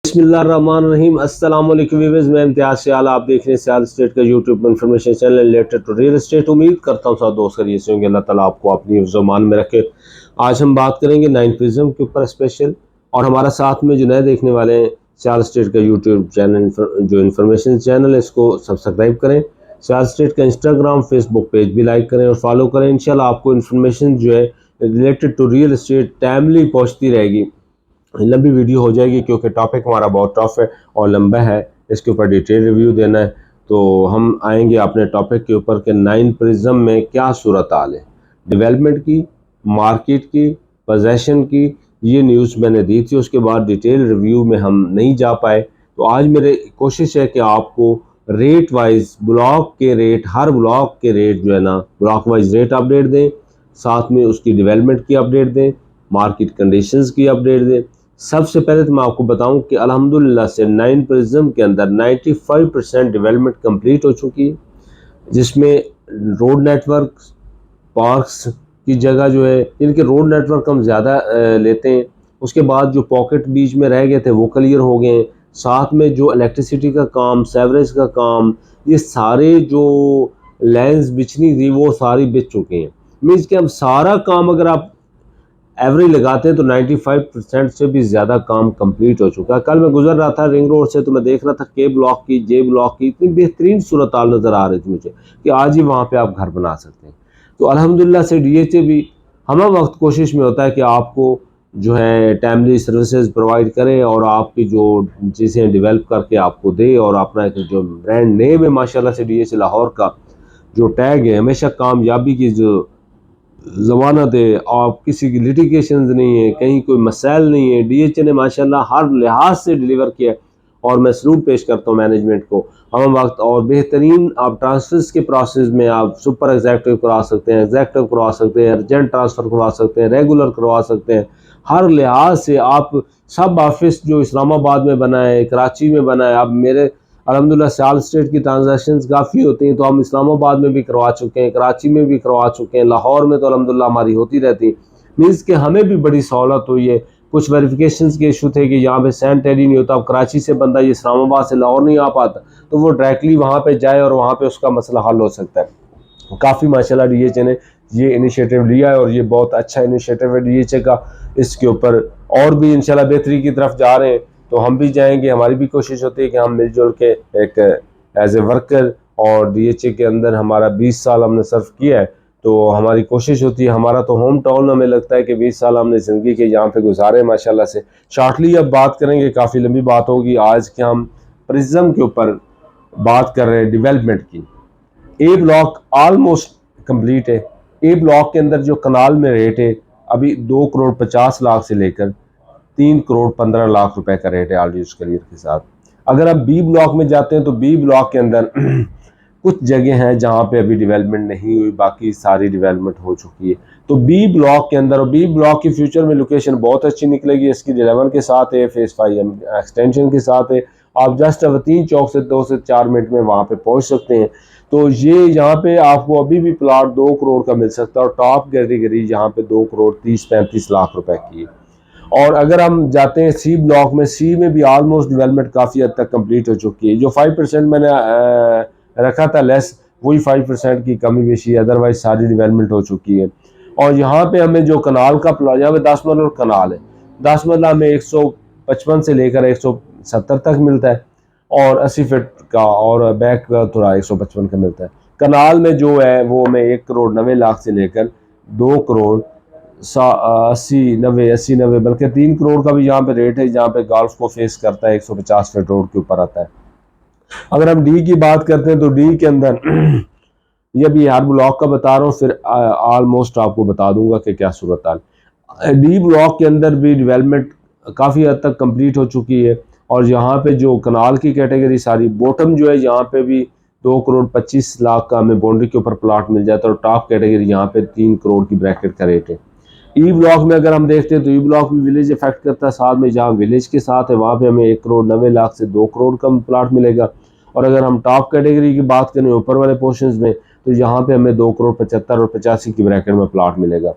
बिस्मिल्लाहिर्रहमानिर्रहीम। अस्सलाम वालेकुम व्यूअर्स, मैं इम्तियाज सियाल, आप देख रहे हैं सियाल स्टेट का YouTube information channel related to real estate. उम्मीद करता हूँ सब दोस्त करिए से होंगे, अल्लाह ताला आपको अपनी हिफ्ज़-ओ-मान में रखे। आज हम बात करेंगे 9 प्रिज्म के ऊपर स्पेशल, और हमारा साथ में जो नए देखने वाले हैं सियाल स्टेट का यूट्यूब चैनल जो इन्फॉर्मेशन चैनल है इसको सब्सक्राइब करें। सियाल स्टेट का इंस्टाग्राम फेसबुक पेज भी लाइक करें और फॉलो करें। इंशाल्लाह आपको इन्फॉर्मेशन जो है related to real estate timely पहुँचती रहेगी। लंबी वीडियो हो जाएगी क्योंकि टॉपिक हमारा बहुत टफ है और लंबा है, इसके ऊपर डिटेल रिव्यू देना है। तो हम आएंगे अपने टॉपिक के ऊपर कि 9 प्रिज्म में क्या सूरत हाल है, डेवलपमेंट की, मार्केट की, पोजेशन की। ये न्यूज़ मैंने दी थी, उसके बाद डिटेल रिव्यू में हम नहीं जा पाए। तो आज मेरी कोशिश है कि आपको रेट वाइज ब्लॉक के रेट, हर ब्लॉक के रेट जो है ना ब्लॉक वाइज रेट अपडेट दें, साथ में उसकी डेवलपमेंट की अपडेट दें, मार्केट कंडीशंस की अपडेट दें। सबसे पहले तो मैं आपको बताऊं कि अल्हम्दुलिल्लाह से 9 प्रिज्म के अंदर 95% डेवलपमेंट कंप्लीट हो चुकी है, जिसमें रोड नेटवर्क, पार्क्स की जगह जो है, इनके रोड नेटवर्क हम ज़्यादा लेते हैं। उसके बाद जो पॉकेट बीच में रह गए थे वो क्लियर हो गए हैं। साथ में जो इलेक्ट्रिसिटी का काम, सेवरेज का काम, ये सारे जो लाइन्स बिछनी थी वो सारी बिछ चुके हैं। मीन्स कि अब सारा काम अगर आप एवरेज लगाते हैं तो 95% से भी ज़्यादा काम कंप्लीट हो चुका है। कल मैं गुजर रहा था रिंग रोड से, तो मैं देख रहा था के ब्लॉक की, जे ब्लॉक की इतनी बेहतरीन सूरत हाल नज़र आ रही थी मुझे कि आज ही वहाँ पे आप घर बना सकते हैं। तो अल्हम्दुलिल्लाह से डीएचए भी हम वक्त कोशिश में होता है कि आपको जो है टाइमली सर्विसेज प्रोवाइड करें और आपकी जो चीज़ें डेवलप करके आपको दे, और अपना एक जो ब्रांड नेम है माशाल्लाह से डीएचए लाहौर का जो टैग है, हमेशा कामयाबी की जो ज़मानत है, आप किसी की लिटिगेशन नहीं है, कहीं कोई मसाइल नहीं है। डीएचए ने माशाल्लाह हर लिहाज से डिलीवर किया और मैं सलूट पेश करता हूँ मैनेजमेंट को। हम वक्त और बेहतरीन आप ट्रांसफर्स के प्रोसेस में आप सुपर एग्जेक्टिव करवा सकते हैं, एग्जेक्टिव करवा सकते हैं, अर्जेंट ट्रांसफ़र करवा सकते हैं, रेगुलर करवा सकते हैं। हर लिहाज से आप सब ऑफिस जो इस्लामाबाद में बना है, कराची में बना है, अब मेरे अल्हम्दुलिल्लाह सियाल स्टेट की ट्रांजैक्शंस काफ़ी होती हैं, तो हम इस्लामाबाद में भी करवा चुके हैं, कराची में भी करवा चुके हैं, लाहौर में तो अल्हम्दुलिल्लाह हमारी होती रहती। मीन्स कि हमें भी बड़ी सहूलत हुई है। कुछ वेरिफिकेशंस के इशू थे कि यहाँ पे सेंट टैली नहीं होता, अब कराची से बंदा ये इस्लामाबाद से लाहौर नहीं आ पाता, तो वो डायरेक्टली वहाँ पे जाए और वहाँ पे उसका मसला हल हो सकता है। काफ़ी माशाल्लाह डीएचए ने ये इनिशिएटिव लिया है और ये बहुत अच्छा इनिशिएटिव है डीएचए का। इसके ऊपर और भी इंशाल्लाह बेहतरी की तरफ जा रहे हैं, तो हम भी जाएंगे। हमारी भी कोशिश होती है कि हम मिलजुल के एक एज ए वर्कर, और डीएचए के अंदर हमारा 20 साल हमने सर्व किया है, तो हमारी कोशिश होती है, हमारा तो होम टाउन हमें लगता है कि 20 साल हमने ज़िंदगी के यहाँ पे गुजारे माशाल्लाह से। शॉर्टली अब बात करेंगे, काफ़ी लंबी बात होगी आज के, हम प्रिज्म के ऊपर बात कर रहे हैं डेवलपमेंट की। ए ब्लॉक ऑलमोस्ट कंप्लीट है। ए ब्लॉक के अंदर जो कनाल में रेट है अभी 2 करोड़ 50 लाख से लेकर 3 करोड़ 15 लाख रुपए का रेट है ऑल यूज क्लियर के साथ। अगर आप बी ब्लॉक में जाते हैं तो बी ब्लॉक के अंदर कुछ जगह हैं जहां पे अभी डेवलपमेंट नहीं हुई, बाकी सारी डेवलपमेंट हो चुकी है। तो बी ब्लॉक के अंदर, और बी ब्लॉक की फ्यूचर में लोकेशन बहुत अच्छी निकलेगी, इसकी 11 के साथ है, फेज 5 एक्सटेंशन के साथ है। आप जस्ट अब 3 चौक से 2 से 4 मिनट में वहां पे पहुंच सकते हैं। तो ये यहाँ पे आपको अभी भी प्लाट 2 करोड़ का मिल सकता है, और टॉप कैटेगरी यहाँ पे 2 करोड़ 30-35 लाख रुपए की है। और अगर हम जाते हैं सी ब्लॉक में, सी में भी ऑलमोस्ट डेवलपमेंट काफ़ी हद तक कंप्लीट हो चुकी है। जो 5% मैंने रखा था लेस, वही 5% की कमी बेशी है, अदरवाइज सारी डेवलपमेंट हो चुकी है। और यहाँ पे हमें जो कनाल का प्लॉट, यहाँ पे 10 मरला कनाल है, 10 मरला में 155 से लेकर 170 तक मिलता है, और 80 फीट का, और बैक का थोड़ा 155 का मिलता है। कनाल में जो है वो हमें 1 करोड़ 90 लाख से लेकर 2 करोड़ 80-90 बल्कि 3 करोड़ का भी यहाँ पे रेट है, जहाँ पे गोल्फ को फेस करता है, 150 फीट रोड के ऊपर आता है। अगर हम डी की बात करते हैं तो डी के अंदर ये भी हर ब्लॉक का बता रहा हूँ, फिर ऑलमोस्ट आपको बता दूंगा कि क्या सूरत हाल। डी ब्लॉक के अंदर भी डेवलपमेंट काफ़ी हद तक कंप्लीट हो चुकी है, और यहाँ पे जो कनाल की कैटेगरी सारी, बॉटम जो है यहाँ पे भी 2 करोड़ 25 लाख का हमें बाउंड्री के ऊपर प्लाट मिल जाता है, और टॉप कैटेगरी यहाँ पे 3 करोड़ की ब्रैकेट का रेट है। ई ब्लॉक में अगर हम देखते हैं तो ई ब्लॉक भी विलेज इफेक्ट करता है, साथ में जहाँ विलेज के साथ है वहाँ पे हमें 1 करोड़ 90 लाख से 2 करोड़ का प्लाट मिलेगा। और अगर हम टॉप कैटेगरी की बात करें ऊपर वाले पोर्शंस में, तो यहाँ पे हमें 2 करोड़ 75 और 85 की ब्रैकेट में प्लाट मिलेगा।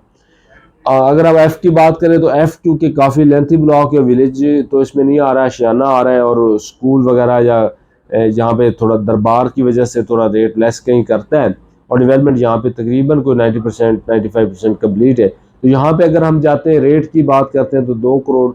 अगर आप एफ की बात करें तो एफ क्योंकि काफ़ी लेंथी ब्लॉक है, विलेज तो इसमें नहीं आ रहा है, शियाना आ रहा है, और स्कूल वगैरह या जहाँ पे थोड़ा दरबार की वजह से थोड़ा रेट लेस कहीं करता है, और डेवलपमेंट यहाँ पे तकरीबन कोई 90% 95% कम्प्लीट है। तो यहाँ पे अगर हम जाते हैं रेट की बात करते हैं तो 2 करोड़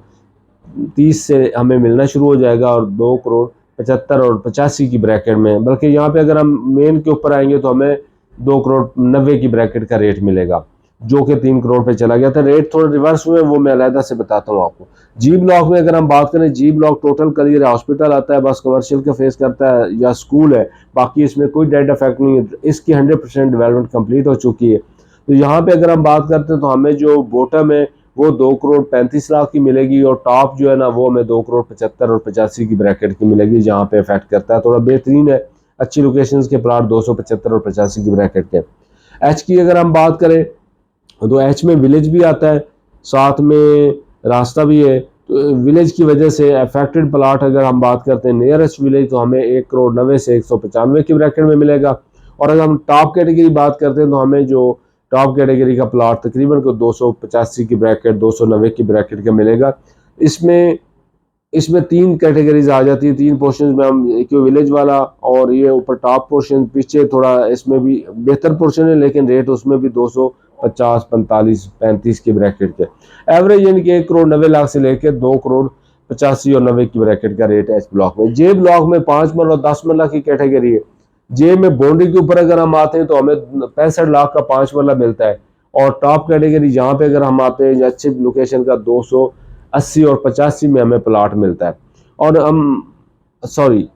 30 से हमें मिलना शुरू हो जाएगा, और 2 करोड़ 75 और 85 की ब्रैकेट में, बल्कि यहाँ पे अगर हम मेन के ऊपर आएंगे तो हमें 2 करोड़ 90 की ब्रैकेट का रेट मिलेगा, जो कि 3 करोड़ पे चला गया था। रेट थोड़ा रिवर्स हुए, वो मैं अलहदा से बताता हूँ आपको। जी ब्लॉक में अगर हम बात करें, जी ब्लॉक टोटल कलियर हॉस्पिटल आता है, बस कमर्शियल का फेस करता है या स्कूल है, बाकी इसमें कोई डेड इफेक्ट नहीं है। इसकी 100% डेवलपमेंट कंप्लीट हो चुकी है। तो यहाँ पे अगर हम बात करते हैं तो हमें जो बॉटम है वो 2 करोड़ 35 लाख की मिलेगी, और टॉप जो है ना वो हमें 2 करोड़ 75 और 85 की ब्रैकेट की मिलेगी, जहाँ पे इफेक्ट करता है। थोड़ा बेहतरीन है, अच्छी लोकेशन के प्लाट 275 और 85 की ब्रैकेट के। एच की अगर हम बात करें तो एच में विलेज भी आता है, साथ में रास्ता भी है। तो विलेज की वजह से अफेक्टेड प्लाट अगर हम बात करते हैं नियरेस्ट विलेज, तो हमें 1 करोड़ 90 से 195 की ब्रैकेट में मिलेगा। और अगर हम टॉप कैटेगरी बात करते हैं तो हमें जो टॉप कैटेगरी का प्लाट तकरीबन को 285 की ब्रैकेट 290 की ब्रैकेट का मिलेगा। इसमें इसमें 3 कैटेगरीज आ जाती है, 3 पोर्शन में हम, एक विलेज वाला और ये ऊपर टॉप पोर्शन, पीछे थोड़ा इसमें भी बेहतर पोर्शन है लेकिन रेट उसमें भी 250 45 35 की ब्रैकेट के एवरेज, यानी कि 1 करोड़ 90 लाख से लेकर 2 करोड़ 85 और 90 की ब्रैकेट का रेट है इस ब्लॉक में। जे ब्लॉक में 5 मरला और 10 मरला की कैटेगरी है। जे में बाउंड्री के ऊपर अगर हम आते हैं तो हमें 65 लाख का 5 मरला मिलता है, और टॉप कैटेगरी जहाँ पे अगर हम आते हैं अच्छी लोकेशन का 280 और 85 में हमें प्लाट मिलता है। और हम सॉरी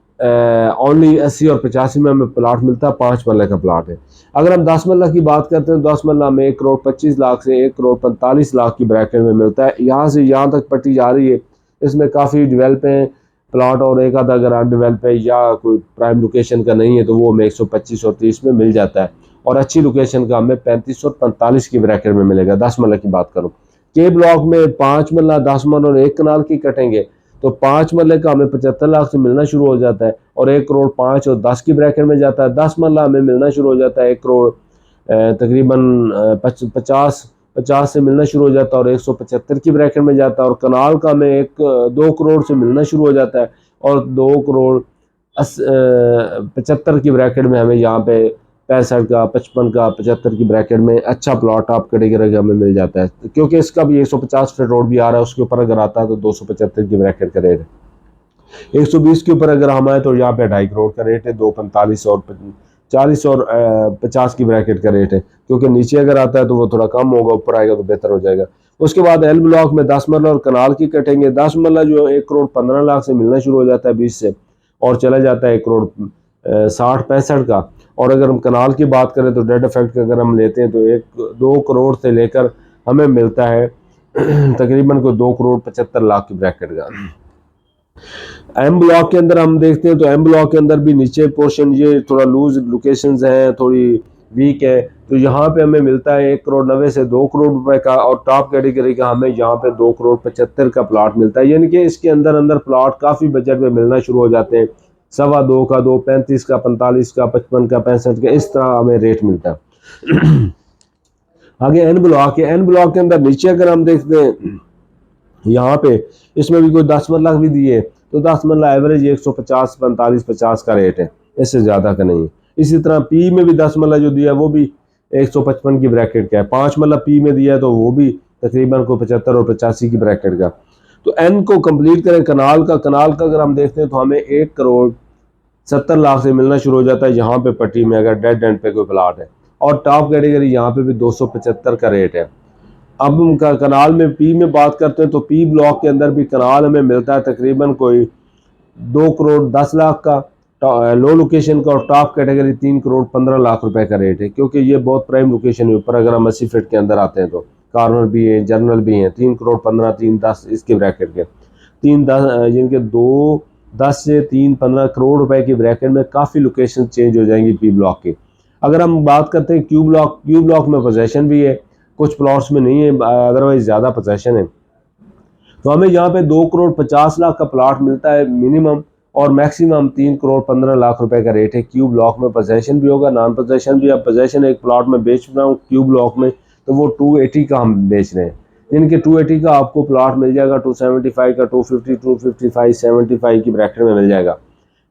ओनली 80 और 85 में हमें प्लाट मिलता है, 5 मरले का प्लाट है। अगर हम 10 मरला की बात करते हैं तो 10 मरला में 1 करोड़ 25 लाख से 1 करोड़ 45 लाख की ब्रैकेट में मिलता है। यहाँ से यहाँ तक पट्टी जा रही है, इसमें काफ़ी डेवलप है प्लाट, और एक आधा अगर अनडेवलप है या कोई प्राइम लोकेशन का नहीं है तो वो हमें 125 और 30 में मिल जाता है, और अच्छी लोकेशन का हमें 35 और 45 की ब्रैकेट में मिलेगा। 10 मरला की बात करूँ, के ब्लॉक में 5 मरला 10 मरला और 1 कनाल की कटेंगे तो 5 मरले का हमें 75 लाख से मिलना शुरू हो जाता है, और 1 करोड़ 5 और 10 की ब्रैकेट में जाता है। 10 मरला हमें मिलना शुरू हो जाता है 1 करोड़ तकरीबन 50 से मिलना शुरू हो जाता है, और 175 की ब्रैकेट में जाता है। और कनाल का हमें 2 करोड़ से मिलना शुरू हो जाता है, और 2 करोड़ 75 की ब्रैकेट में हमें यहाँ पे 65 का 55 का 75 की ब्रैकेट में अच्छा प्लॉट आप कैटेगरी हमें मिल जाता है, क्योंकि इसका भी 150 फीट रोड भी आ रहा है, उसके ऊपर अगर आता है तो 275 की ब्रैकेट का रेट है। 120 के ऊपर अगर हम आए तो यहाँ पे 2.5 करोड़ का रेट है, 245 और 40 और 50 की ब्रैकेट का रेट है, क्योंकि नीचे अगर आता है तो वो थोड़ा कम होगा, ऊपर आएगा तो बेहतर हो जाएगा। उसके बाद एल ब्लॉक में 10 मरला और कनाल की कटेंगे। 10 मरला जो 1 करोड़ 15 लाख से मिलना शुरू हो जाता है 20 से, और चला जाता है 1 करोड़ 60 65 का। और अगर हम कनाल की बात करें तो डेड इफेक्ट अगर हम लेते हैं तो 2 करोड़ से लेकर हमें मिलता है तकरीबन को 2 करोड़ 75 लाख की ब्रैकेट का। एम ब्लॉक के अंदर हम देखते हैं तो एम ब्लॉक के अंदर भी नीचे पोर्शन ये थोड़ा लूज लोकेशंस हैं, थोड़ी वीक है, तो यहाँ पे हमें मिलता है 1 करोड़ 90 से 2 करोड़ रुपए का, और टॉप कैटेगरी का हमें यहाँ पे 2 करोड़ 75 का प्लाट मिलता है। यानी कि इसके अंदर अंदर प्लाट काफ़ी बजट में मिलना शुरू हो जाते हैं, 2.25 का 2 35 का 45 का 55 का 65 का, इस तरह हमें रेट मिलता है। आगे एन ब्लॉक है। एन ब्लॉक के अंदर नीचे अगर हम देखते हैं यहाँ पे इसमें भी कोई 10 मरला भी दिए तो 10 मरला एवरेज 150 45 50 का रेट है, इससे ज़्यादा का नहीं है। इसी तरह पी में भी 10 मरला जो दिया वो भी 155 की ब्रैकेट का है। 5 मरला पी में दिया तो वो भी तकरीबन को 75 और 85 की ब्रैकेट का। तो एन को कंप्लीट करें कनाल का अगर हम देखते हैं तो हमें 1 करोड़ 70 लाख से मिलना शुरू हो जाता है यहाँ पे पट्टी में, अगर डेड एंड पे कोई प्लाट है। और टॉप कैटेगरी यहाँ पे भी 275 का रेट है। अब हम कनाल में पी में बात करते हैं तो पी ब्लॉक के अंदर भी कनाल हमें मिलता है तकरीबन कोई 2 करोड़ 10 लाख का लो लोकेशन का, और टॉप कैटेगरी 3 करोड़ 15 लाख रुपए का रेट है, क्योंकि ये बहुत प्राइम लोकेशन है। ऊपर अगर हम 80 फीट के अंदर आते हैं तो कॉर्नर भी है, जर्नल भी है। 3 करोड़ 15 3 10 इसके ब्रैकेट के 3-10 जिनके 2-10 से 3-15 करोड़ रुपए की ब्रैकेट में काफ़ी लोकेशन चेंज हो जाएंगी पी ब्लॉक की। अगर हम बात करते हैं क्यू ब्लॉक में पोजेशन भी है, कुछ प्लॉट्स में नहीं है, अदरवाइज ज़्यादा पोजेशन है। तो हमें यहाँ पे 2 करोड़ 50 लाख का प्लाट मिलता है मिनिमम, और मैक्सिमम 3 करोड़ 15 लाख रुपए का रेट है। क्यू ब्लॉक में पोजेशन भी होगा, नॉन पोजेशन भी। अब पोजेशन एक प्लाट में बेच रहा हूँ क्यू ब्लॉक में तो वो 280 का हम बेच रहे हैं। जिनके 280 का आपको प्लॉट मिल जाएगा 275 का, 250, 255, 75 की ब्रैकेट में मिल जाएगा।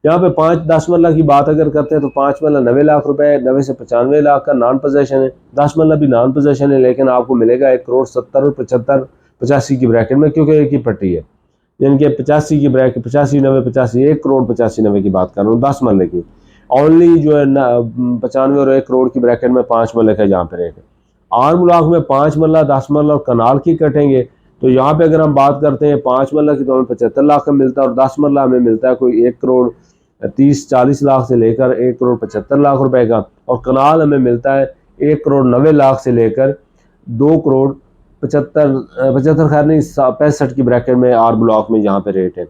यहाँ पे 5-10 मरला की बात अगर करते हैं तो 5 मरला 90 लाख रुपए, 90 से 95 लाख का नॉन पोजेशन है। 10 मरला भी नॉन पोजेशन है, लेकिन आपको मिलेगा 1 करोड़ 70 और 75 85 की ब्रैकेट में, क्योंकि एक ही पट्टी है। जिनके 85 की ब्रैकेट 85 90 85 1 करोड़ 85 90 की बात कर रहा हूँ 10 मरले की। ओनली जो है 95 और 1 करोड़ की ब्रैकेट में 5 मरले का यहाँ पे रेट है। आर ब्लॉक में 5 मरला 10 मरला और कनाल की कटेंगे तो यहाँ पे अगर हम बात करते हैं 5 मरला की तो हमें 75 लाख का मिलता है, और 10 मरला हमें मिलता है कोई 1 करोड़ 30-40 लाख से लेकर 1 करोड़ 75 लाख रुपए का, और कनाल हमें मिलता है 1 करोड़ 90 लाख से लेकर 2 करोड़ 75 खैर नहीं 65 की ब्रैकेट में आर ब्लॉक में यहाँ पे रेट है।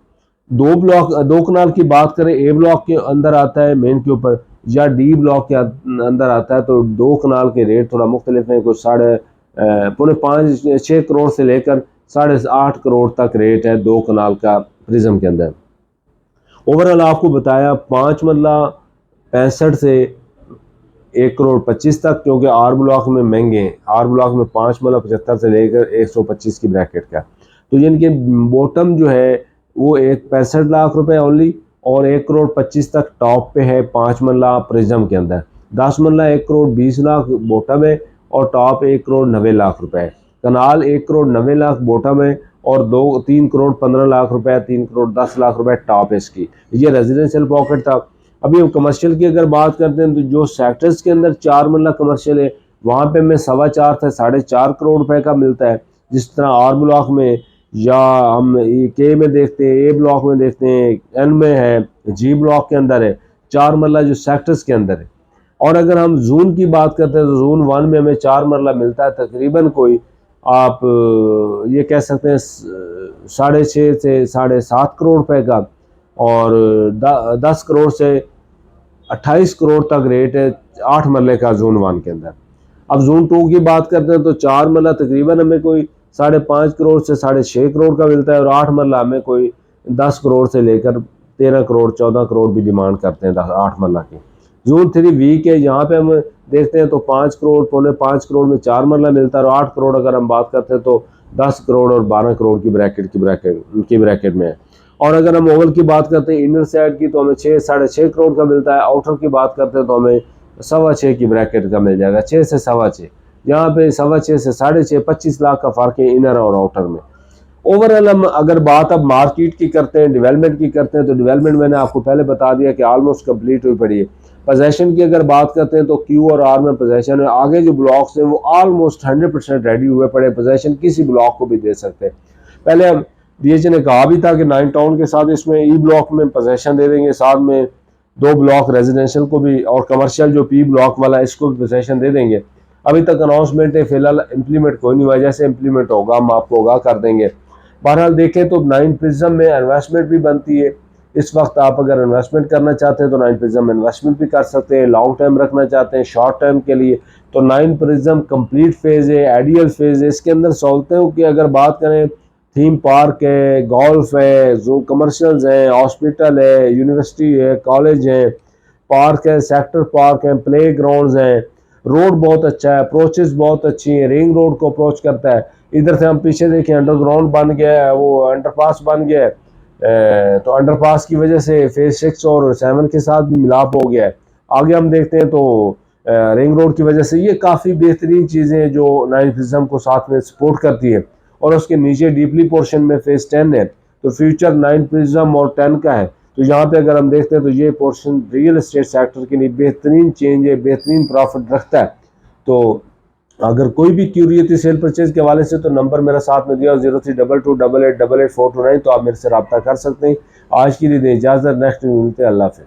2 कनाल की बात करें ए ब्लॉक के अंदर आता है मेन के ऊपर, या डी ब्लॉक के अंदर आता है, तो 2 कनाल के रेट थोड़ा मुख्तलिफ है। कुछ 5.5-6 करोड़ से लेकर 8.5 करोड़ तक रेट है 2 कनाल का प्रिज्म के अंदर। ओवरऑल आपको बताया 5 मरला 65 से 1 करोड़ 25 तक, क्योंकि आर ब्लॉक में महंगे हैं। आर ब्लॉक में 5 मरला 75 से लेकर 125 की ब्रैकेट का, तो जिनके बॉटम जो है वो 65 लाख रुपए ओनली, और 1 करोड़ 25 तक टॉप पे है 5 मरला प्रिज्म के अंदर। 10 मरला 1 करोड़ 20 लाख बॉटम है, और टॉप 1 करोड़ 90 लाख रुपए। कनाल 1 करोड़ 90 लाख बॉटम है, और 3 करोड़ 15 लाख रुपए, 3 करोड़ 10 लाख रुपए टॉप है इसकी। ये रेजिडेंशियल पॉकेट था। अभी हम कमर्शियल की अगर बात करते हैं तो जो सेक्टर्स के अंदर 4 मरला कमर्शियल है वहाँ पे हमें 4.25 से 4.5 करोड़ रुपए का मिलता है। जिस तरह आर ब्लॉक में, या हम के में देखते हैं, ए ब्लॉक में देखते हैं, एन में है, जी ब्लॉक के अंदर है, 4 मरला जो सेक्टर्स के अंदर है। और अगर हम जून की बात करते हैं तो जून 1 में हमें 4 मरला मिलता है, तकरीबन कोई आप ये कह सकते हैं 6.5 से 7.5 करोड़ रुपए का, और 10 करोड़ से 28 करोड़ तक रेट है 8 मरले का जून 1 के अंदर। अब जून 2 की बात करते हैं तो 4 मरला तकरीबन हमें कोई 5.5 करोड़ से 6.5 करोड़ का मिलता है, और 8 मरला हमें कोई 10 करोड़ से लेकर 13 करोड़ 14 करोड़ भी डिमांड करते हैं 8 मरला की। जून 3 वीक है, यहाँ पे हम देखते हैं तो 5 करोड़ 5.5 करोड़ में 4 मरला मिलता है, और 8 करोड़ अगर हम बात करते हैं तो 10 करोड़ और 12 करोड़ की ब्रैकेट में है। और अगर हम ओवल की बात करते हैं इनर साइड की तो हमें 6-6.5 करोड़ का मिलता है। आउटर की बात करते हैं तो हमें 6.25 की ब्रैकेट का मिल जाएगा, 6 से 6.25। यहाँ पे 6.25 से 6.5 25 लाख का फर्क है इनर और आउटर में। ओवरऑल हम अगर बात अब मार्केट की करते हैं, डेवलपमेंट की करते हैं, तो डेवलपमेंट मैंने आपको पहले बता दिया कि ऑलमोस्ट कंप्लीट हुई पड़ी है। पोजेशन की अगर बात करते हैं तो क्यू और आर में पोजेशन है। आगे जो ब्लॉक्स हैं वो ऑलमोस्ट 100% रेडी हुए पड़े, पोजेशन किसी ब्लॉक को भी दे सकते हैं। पहले हम डीएच ने कहा भी था कि 9 टाउन के साथ इसमें ई ब्लॉक में पोजेशन दे देंगे, साथ में 2 ब्लॉक रेजिडेंशियल को भी, और कमर्शियल जो पी ब्लॉक वाला है इसको भी पोजेशन दे देंगे। अभी तक अनाउंसमेंट है, फिलहाल इम्प्लीमेंट कोई नहीं हुआ, जैसे इम्प्लीमेंट होगा हम आपको आगाह कर देंगे। बहरहाल देखें तो 9 प्रिज्म में इन्वेस्टमेंट भी बनती है। इस वक्त आप अगर इन्वेस्टमेंट करना चाहते हैं तो 9 प्रिज्म में इन्वेस्टमेंट भी कर सकते हैं। लॉन्ग टर्म रखना चाहते हैं, शॉर्ट टर्म के लिए, तो 9 प्रिज्म कंप्लीट फेज है, आइडियल फेज है। इसके अंदर सहूलतों की अगर बात करें, थीम पार्क है, गोल्फ है, जो कमर्शियल्स हैं, हॉस्पिटल है, यूनिवर्सिटी है, कॉलेज है, पार्क है, सेक्टर पार्क है, प्ले ग्राउंड्स हैं, रोड बहुत अच्छा है, अप्रोचेस बहुत अच्छी हैं, रिंग रोड को अप्रोच करता है। इधर से हम पीछे देखें अंडरग्राउंड बन गया है, वो अंडरपास बन गया है, तो अंडरपास की वजह से फेज 6 और 7 के साथ भी मिलाप हो गया है। आगे हम देखते हैं तो रिंग रोड की वजह से ये काफ़ी बेहतरीन चीज़ें हैं जो 9 प्रिज्म को साथ में सपोर्ट करती है। और उसके नीचे डीपली पोर्शन में फेज 10 है, तो फ्यूचर 9 प्रिज्म और 10 का है। तो यहाँ पे अगर हम देखते हैं तो ये पोर्शन रियल एस्टेट सेक्टर के लिए बेहतरीन चेंज है, बेहतरीन प्रॉफिट रखता है। तो अगर कोई भी क्यूरियत है सेल परचेज के हवाले से तो नंबर मेरा साथ में दिया 032288888429, तो आप मेरे से रब्ता कर सकते हैं। आज के लिए इजाज़त, नेक्स्ट मिलते हैं, अल्लाह हाफ़िज़।